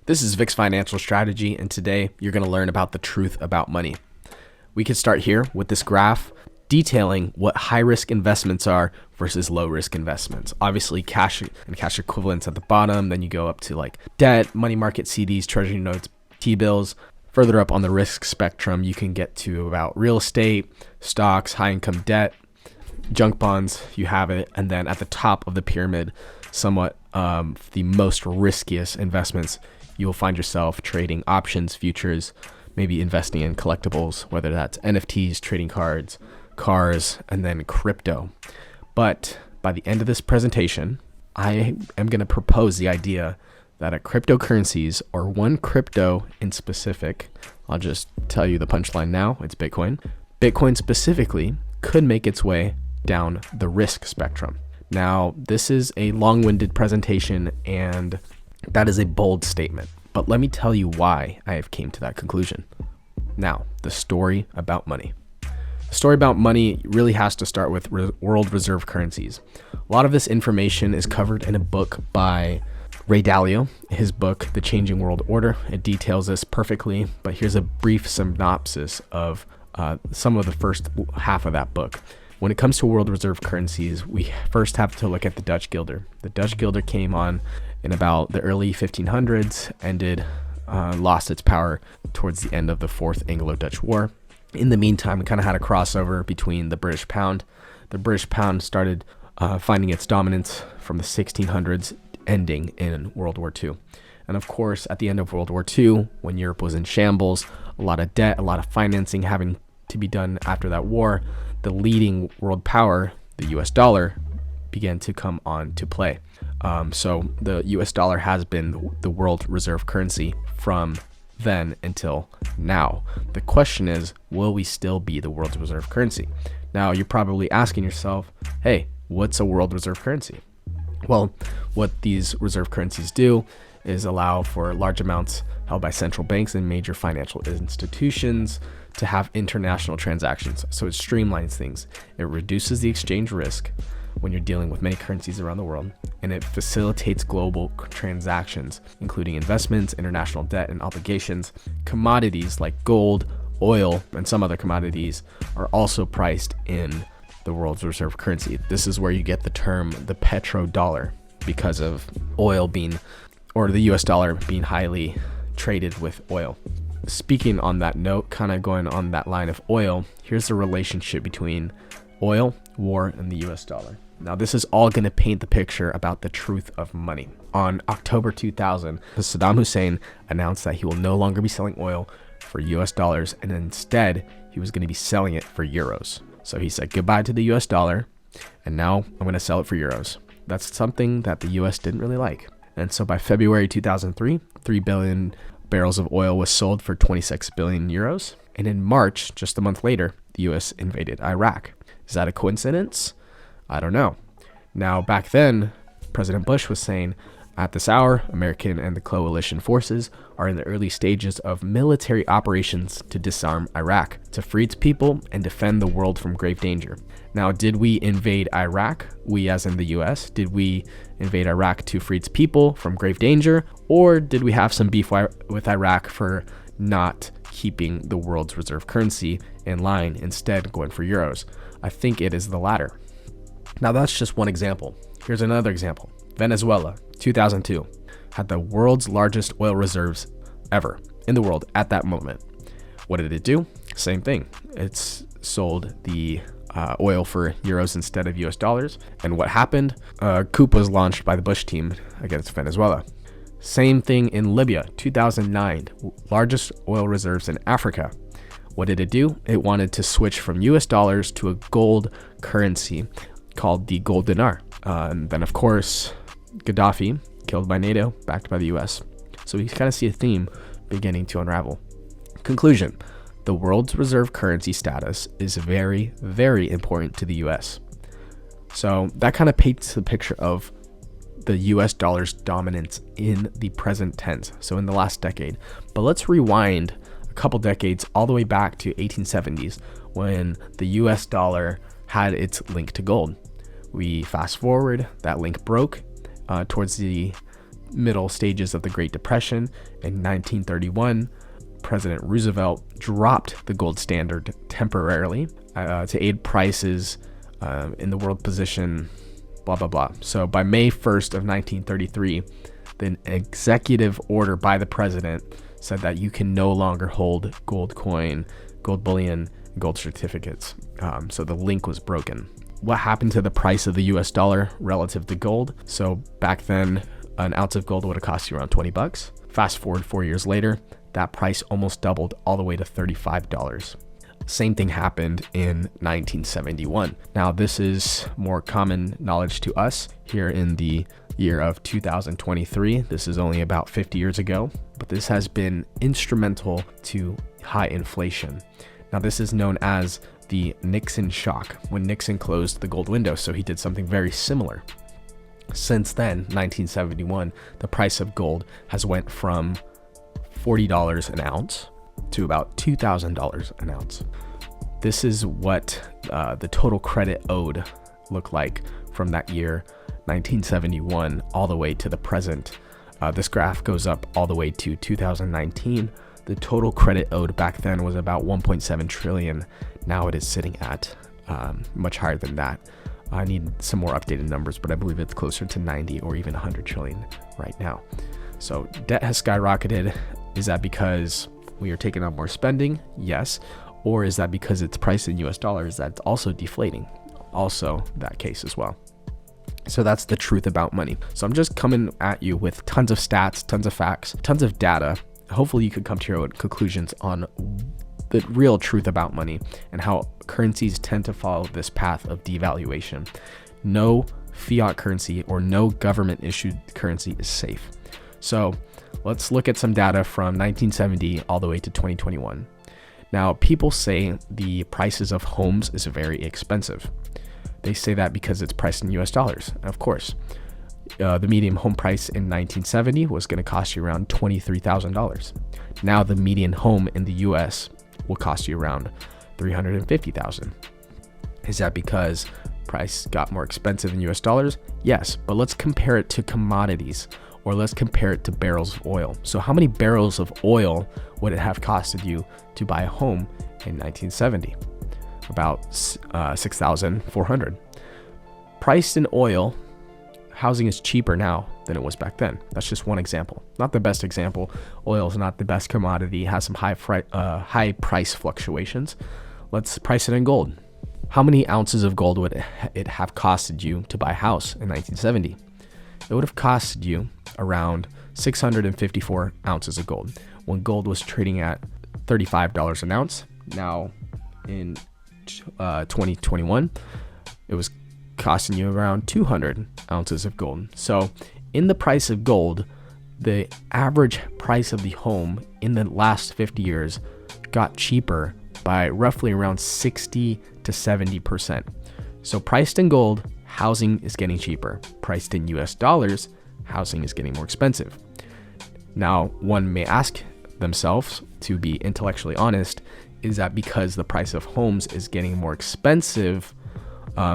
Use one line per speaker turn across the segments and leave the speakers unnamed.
This is Vic's Financial Strategy, and today you're going to learn about the truth about money. We could start here with this graph detailing what high-risk investments are versus low-risk investments. Obviously, cash and cash equivalents at the bottom, then you go up to like debt, money market CDs, treasury notes, T-bills. Further up on the risk spectrum, you can get to about real estate, stocks, high-income debt, junk bonds, you have it. And then at the top of the pyramid, somewhat the most riskiest investments, you'll find yourself trading options, futures, maybe investing in collectibles, whether that's NFTs, trading cards, cars, and then crypto. But by the end of this presentation, I am going to propose the idea that cryptocurrencies, or one crypto in specific, I'll just tell you the punchline now, it's Bitcoin. Bitcoin specifically could make its way down the risk spectrum. Now, this is a long-winded presentation, and that is a bold statement, but let me tell you why I have came to that conclusion. Now, the story about money. The story about money really has to start with world reserve currencies. A lot of this information is covered in a book by Ray Dalio, his book, The Changing World Order. It details this perfectly, but here's a brief synopsis of some of the first half of that book. When it comes to world reserve currencies, we first have to look at the Dutch guilder. The Dutch guilder came on in about the early 1500s, lost its power towards the end of the Fourth Anglo-Dutch War. In the meantime, we kind of had a crossover between the British pound. The British pound started finding its dominance from the 1600s, ending in World War II. And of course, at the end of World War II, when Europe was in shambles, a lot of debt, a lot of financing having to be done after that war, the leading world power, the US dollar, began to come on to play. So the US dollar has been the world reserve currency from then until now. The question is, will we still be the world's reserve currency? Now, you're probably asking yourself, hey, what's a world reserve currency? Well, what these reserve currencies do is allow for large amounts held by central banks and major financial institutions to have international transactions. So it streamlines things. It reduces the exchange risk when you're dealing with many currencies around the world, and it facilitates global transactions, including investments, international debt and obligations. Commodities like gold, oil, and some other commodities are also priced in the world's reserve currency. This is where you get the term the petrodollar, because of oil being, or the US dollar being highly traded with oil. Speaking on that note, kind of going on that line of oil, here's the relationship between oil, war, and the US dollar. Now, this is all going to paint the picture about the truth of money. On October 2000, Saddam Hussein announced that he will no longer be selling oil for US dollars, and instead, he was going to be selling it for euros. So he said goodbye to the US dollar, and now I'm going to sell it for euros. That's something that the US didn't really like. And so by February 2003, 3 billion barrels of oil was sold for 26 billion euros. And in March, just a month later, the US invaded Iraq. Is that a coincidence? I don't know. Now, back then, President Bush was saying, at this hour, American and the coalition forces are in the early stages of military operations to disarm Iraq, to free its people and defend the world from grave danger. Now, did we invade Iraq, we as in the US? Did we invade Iraq to free its people from grave danger? Or did we have some beef with Iraq for not keeping the world's reserve currency in line, instead going for euros? I think it is the latter. Now, that's just one example. Here's another example. Venezuela, 2002, had the world's largest oil reserves ever in the world at that moment. What did it do? Same thing. It's sold the oil for euros instead of US dollars. And what happened? A coup was launched by the Bush team against Venezuela. Same thing in Libya, 2009, largest oil reserves in Africa. What did it do? It wanted to switch from US dollars to a gold currency called the gold dinar. And then, of course, Gaddafi, killed by NATO, backed by the US. So we kind of see a theme beginning to unravel. Conclusion: the world's reserve currency status is very, very important to the US. So that kind of paints the picture of the US dollar's dominance in the present tense, so in the last decade. But let's rewind a couple decades all the way back to 1870s, when the US dollar had its link to gold. We fast forward, that link broke towards the middle stages of the Great Depression in 1931, President Roosevelt dropped the gold standard temporarily to aid prices in the world position, blah, blah, blah. So by May 1st of 1933, the executive order by the president said that you can no longer hold gold coin, gold bullion, and gold certificates. So the link was broken. What happened to the price of the US dollar relative to gold? So back then, an ounce of gold would have cost you around $20. Fast forward 4 years later, that price almost doubled all the way to $35. Same thing happened in 1971. Now, this is more common knowledge to us here in the year of 2023. This is only about 50 years ago, but this has been instrumental to high inflation. Now, this is known as the Nixon shock, when Nixon closed the gold window. So he did something very similar. Since then, 1971, the price of gold has went from $40 an ounce to about $2,000 an ounce. This is what the total credit owed looked like from that year, 1971, all the way to the present. This graph goes up all the way to 2019. The total credit owed back then was about 1.7 trillion. Now it is sitting at much higher than that. I need some more updated numbers, but I believe it's closer to 90 or even 100 trillion right now. So debt has skyrocketed. Is that because we are taking on more spending? Yes. Or is that because it's priced in US dollars that's also deflating? Also that case as well. So that's the truth about money. So I'm just coming at you with tons of stats, tons of facts, tons of data. Hopefully you could come to your own conclusions on the real truth about money and how currencies tend to follow this path of devaluation. No fiat currency or no government issued currency is safe. So let's look at some data from 1970 all the way to 2021. Now, people say the prices of homes is very expensive. They say that because it's priced in US dollars. Of course, the median home price in 1970 was going to cost you around $23,000. Now the median home in the US will cost you around $350,000. Is that because price got more expensive in US dollars? Yes, but let's compare it to commodities, or let's compare it to barrels of oil. So how many barrels of oil would it have costed you to buy a home in 1970? About 6,400. Priced in oil, housing is cheaper now than it was back then. That's just one example. Not the best example. Oil is not the best commodity. It has some high price fluctuations. Let's price it in gold. How many ounces of gold would it have costed you to buy a house in 1970? It would have costed you around 654 ounces of gold when gold was trading at $35 an ounce. Now in 2021, it was costing you around 200 ounces of gold. So in the price of gold, the average price of the home in the last 50 years got cheaper by roughly around 60 to 70%. So priced in gold, housing is getting cheaper. Priced in US dollars, housing is getting more expensive. Now, one may ask themselves, to be intellectually honest, is that because the price of homes is getting more expensive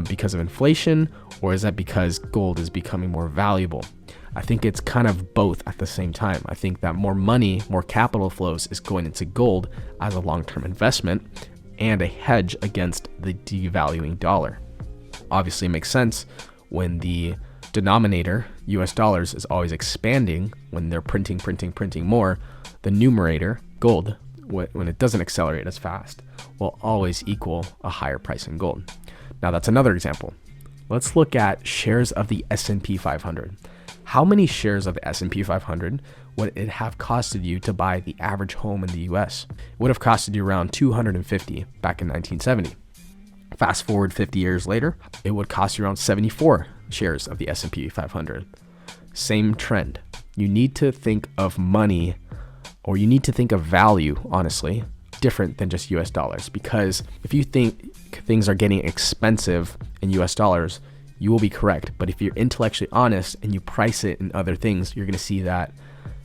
because of inflation, or is that because gold is becoming more valuable? I think it's kind of both at the same time. I think that more money, more capital flows is going into gold as a long-term investment and a hedge against the devaluing dollar. Obviously, it makes sense when the denominator, US dollars, is always expanding. When they're printing more, the numerator, gold, when it doesn't accelerate as fast, will always equal a higher price in gold. Now, that's another example. Let's look at shares of the S&P 500. How many shares of the S&P 500 would it have costed you to buy the average home in the US? It would have costed you around 250 back in 1970. Fast forward 50 years later, it would cost you around 74 shares of the S&P 500. Same trend. You need to think of money, or you need to think of value, honestly, different than just US dollars. Because if you think things are getting expensive in US dollars, you will be correct. But if you're intellectually honest and you price it in other things, you're going to see that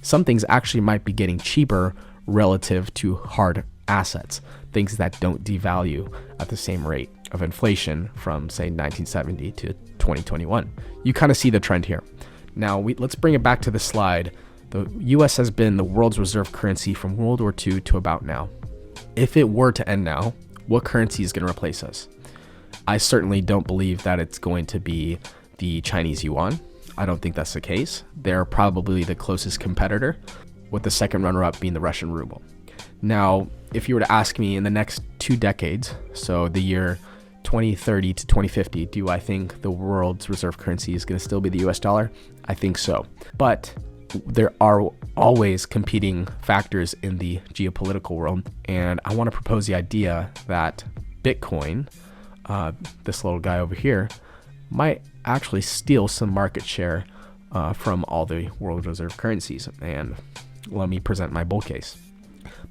some things actually might be getting cheaper relative to hard assets, things that don't devalue at the same rate of inflation from, say, 1970 to 2021. You kind of see the trend here. Now, let's bring it back to the slide. The US has been the world's reserve currency from World War II to about now. If it were to end now, what currency is going to replace us? I certainly don't believe that it's going to be the Chinese yuan. I don't think that's the case. They're probably the closest competitor, with the second runner-up being the Russian ruble. Now, if you were to ask me in the next 2 decades, so the year 2030 to 2050, do I think the world's reserve currency is going to still be the US dollar? I think so. But there are always competing factors in the geopolitical world, and I want to propose the idea that Bitcoin, this little guy over here, might actually steal some market share from all the world reserve currencies. And let me present my bull case.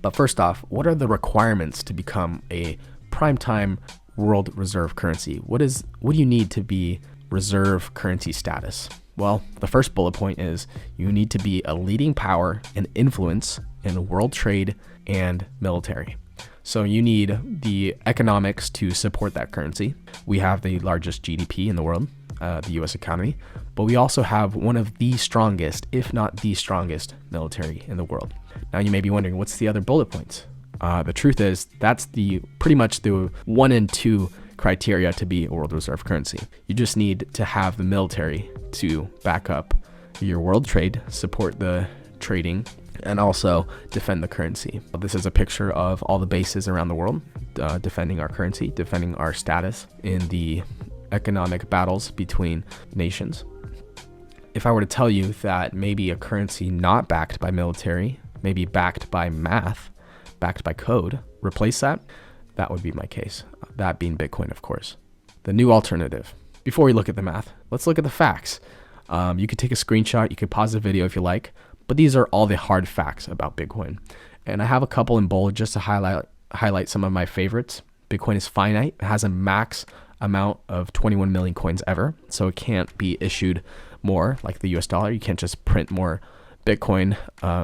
But first off, what are the requirements to become a primetime world reserve currency? What do you need to be reserve currency status? Well, the first bullet point is you need to be a leading power and influence in world trade and military. So you need the economics to support that currency. We have the largest GDP in the world, the US economy, but we also have one of the strongest, if not the strongest, military in the world. Now you may be wondering, what's the other bullet points? The truth is that's pretty much the 1 and 2 criteria to be a world reserve currency. You just need to have the military to back up your world trade, support the trading, and also defend the currency. This is a picture of all the bases around the world defending our currency, defending our status in the economic battles between nations. If I were to tell you that maybe a currency not backed by military, maybe backed by math, backed by code, replace that would be my case. That being Bitcoin, of course. The new alternative. Before we look at the math, let's look at the facts. You could take a screenshot, you could pause the video if you like, but these are all the hard facts about Bitcoin. And I have a couple in bold just to highlight some of my favorites. Bitcoin is finite. It has a max amount of 21 million coins ever, so it can't be issued more like the US dollar. You can't just print more Bitcoin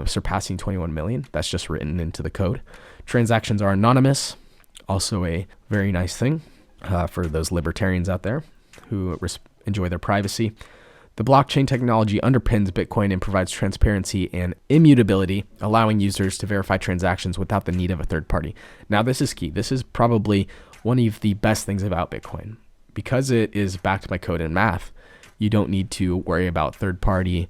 surpassing 21 million. That's just written into the code. Transactions are anonymous. Also a very nice thing for those libertarians out there who enjoy their privacy. The blockchain technology underpins Bitcoin and provides transparency and immutability, allowing users to verify transactions without the need of a third party. Now, this is key. This is probably one of the best things about Bitcoin. Because it is backed by code and math, you don't need to worry about third party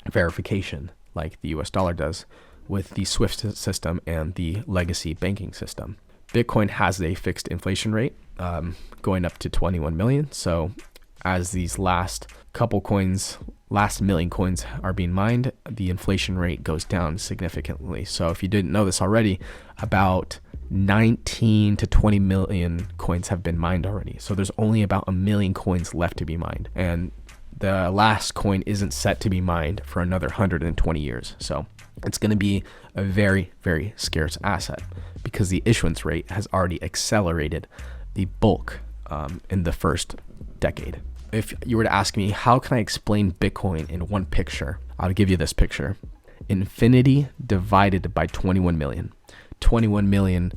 verification like the US dollar does with the SWIFT system and the legacy banking system. Bitcoin has a fixed inflation rate going up to 21 million. So as these last million coins are being mined, the inflation rate goes down significantly. So if you didn't know this already, about 19 to 20 million coins have been mined already. So there's only about 1 million coins left to be mined. And the last coin isn't set to be mined for another 120 years. So it's going to be a very, very scarce asset because the issuance rate has already accelerated the bulk in the first decade. If you were to ask me, how can I explain Bitcoin in one picture? I'll give you this picture. Infinity divided by 21 million. 21 million,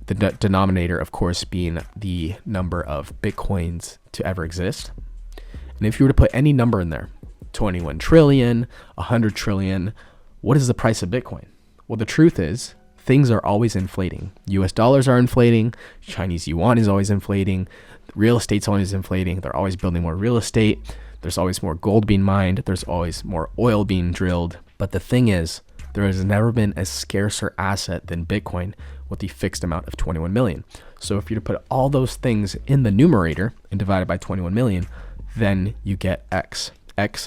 the denominator, of course, being the number of Bitcoins to ever exist. And if you were to put any number in there, 21 trillion, 100 trillion, what is the price of Bitcoin? Well, the truth is things are always inflating. US dollars are inflating. Chinese yuan is always inflating. Real estate's always inflating. They're always building more real estate. There's always more gold being mined. There's always more oil being drilled. But the thing is, there has never been a scarcer asset than Bitcoin with the fixed amount of 21 million. So if you were to put all those things in the numerator and divide it by 21 million, then you get X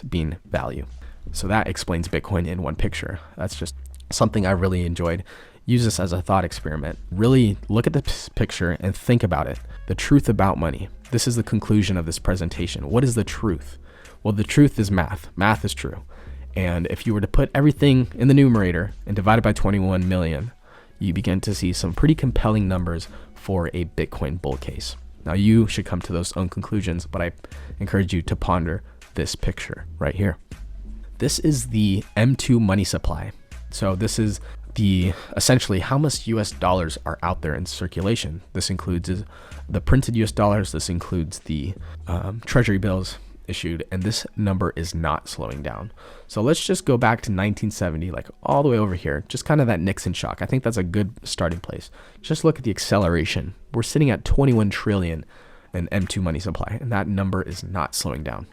being value. So that explains Bitcoin in one picture. That's just something I really enjoyed. Use this as a thought experiment. Really look at this picture and think about it. The truth about money. This is the conclusion of this presentation. What is the truth? Well, the truth is math. Math is true. And if you were to put everything in the numerator and divide it by 21 million, you begin to see some pretty compelling numbers for a Bitcoin bull case. Now, you should come to those own conclusions, but I encourage you to ponder this picture right here. This is the M2 money supply. So this is essentially how much US dollars are out there in circulation. This includes the printed US dollars. This includes the treasury bills. issued, and this number is not slowing down. So let's just go back to 1970, like all the way over here, just kind of that Nixon shock. I think that's a good starting place. Just look at the acceleration. We're sitting at 21 trillion in M2 money supply, and that number is not slowing down.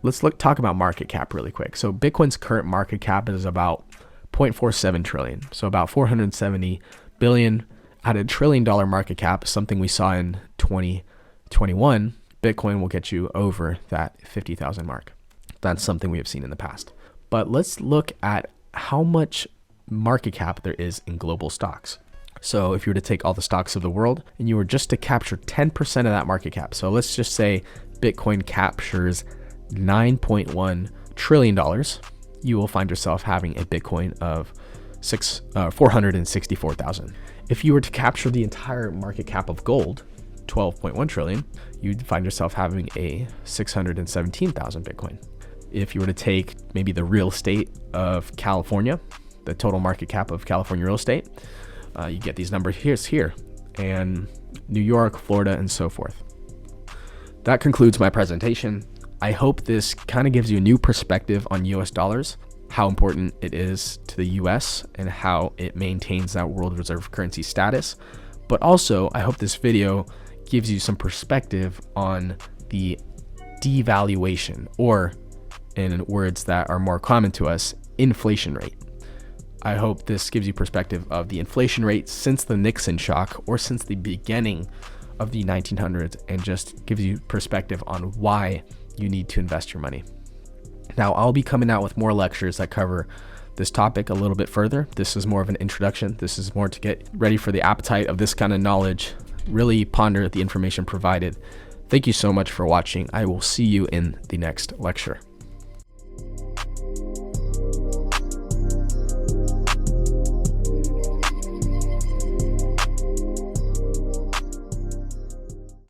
Let's talk about market cap really quick. So Bitcoin's current market cap is about 0.47 trillion. So about 470 billion at $1 trillion market cap, something we saw in 2021. Bitcoin will get you over that 50,000 mark. That's something we have seen in the past. But let's look at how much market cap there is in global stocks. So if you were to take all the stocks of the world and you were just to capture 10% of that market cap. So let's just say Bitcoin captures $9.1 trillion, you will find yourself having a Bitcoin of 464,000. If you were to capture the entire market cap of gold, 12.1 trillion, you'd find yourself having a 617,000 Bitcoin. If you were to take maybe the real estate of California, the total market cap of California real estate, you get these numbers here, and New York, Florida, and so forth. That concludes my presentation. I hope this kind of gives you a new perspective on US dollars, how important it is to the US and how it maintains that world reserve currency status. But also, I hope this video gives you some perspective on the devaluation, or in words that are more common to us, inflation rate. I hope this gives you perspective of the inflation rate since the Nixon shock or since the beginning of the 1900s, and just gives you perspective on why you need to invest your money. Now, I'll be coming out with more lectures that cover this topic a little bit further. This is more of an introduction. This is more to get ready for the appetite of this kind of knowledge. Really ponder the information provided. Thank you so much for watching. I will see you in the next lecture.